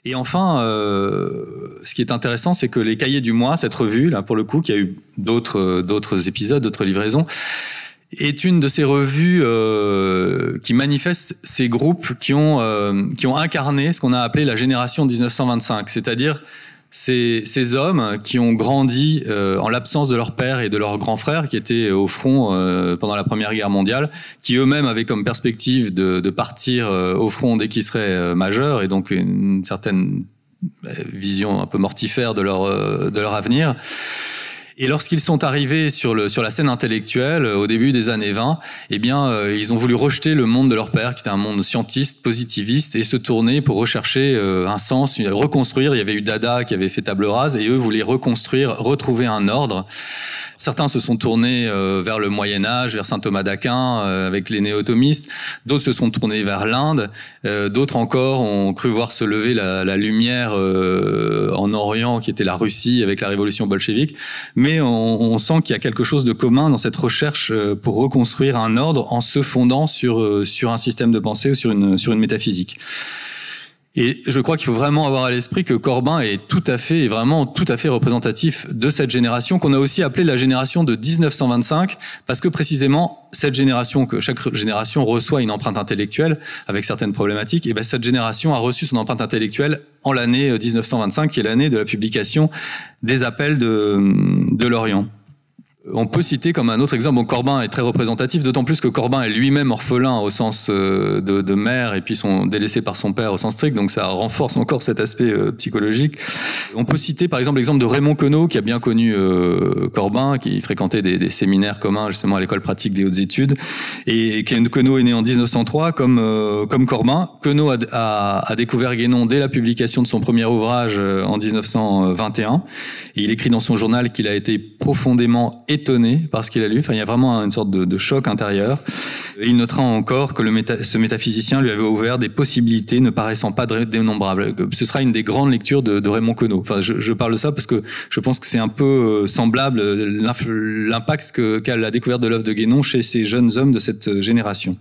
Et enfin, ce qui est intéressant, c'est que les Cahiers du mois, cette revue, là, pour le coup, qui a eu d'autres épisodes, d'autres livraisons, est une de ces revues qui manifeste ces groupes qui ont incarné ce qu'on a appelé la génération 1925, c'est-à-dire ces hommes qui ont grandi en l'absence de leur père et de leur grand frère qui étaient au front pendant la Première Guerre mondiale, qui eux-mêmes avaient comme perspective de partir au front dès qu'ils seraient majeurs, et donc une certaine vision un peu mortifère de leur avenir. Et lorsqu'ils sont arrivés sur la scène intellectuelle au début des années 20, eh bien, ils ont voulu rejeter le monde de leur père, qui était un monde scientiste, positiviste, et se tourner pour rechercher un sens, reconstruire. Il y avait eu Dada qui avait fait table rase, et eux voulaient reconstruire, retrouver un ordre. Certains se sont tournés vers le Moyen-Âge, vers saint Thomas d'Aquin, avec les néo-thomistes. D'autres se sont tournés vers l'Inde. D'autres encore ont cru voir se lever la lumière en Orient, qui était la Russie, avec la révolution bolchevique. Mais on sent qu'il y a quelque chose de commun dans cette recherche pour reconstruire un ordre en se fondant sur un système de pensée ou sur une métaphysique. Et je crois qu'il faut vraiment avoir à l'esprit que Corbin est vraiment tout à fait représentatif de cette génération qu'on a aussi appelée la génération de 1925, parce que précisément cette génération, que chaque génération reçoit une empreinte intellectuelle avec certaines problématiques, et ben cette génération a reçu son empreinte intellectuelle en l'année 1925, qui est l'année de la publication des Appels de l'Orient. On peut citer comme un autre exemple, bon, Corbin est très représentatif, d'autant plus que Corbin est lui-même orphelin au sens de mère, et puis délaissé par son père au sens strict, donc ça renforce encore cet aspect psychologique. On peut citer par exemple l'exemple de Raymond Queneau, qui a bien connu Corbin, qui fréquentait des séminaires communs justement à l'école pratique des hautes études, et Queneau est né en 1903 comme Corbin. Queneau a découvert Guénon dès la publication de son premier ouvrage en 1921, et il écrit dans son journal qu'il a été profondément étonné par ce qu'il a lu. Enfin, il y a vraiment une sorte de choc intérieur. Et il notera encore que ce métaphysicien lui avait ouvert des possibilités ne paraissant pas dénombrables. Ce sera une des grandes lectures de Raymond Queneau. Enfin, je parle de ça parce que je pense que c'est un peu semblable l'impact qu'a la découverte de l'œuvre de Guénon chez ces jeunes hommes de cette génération.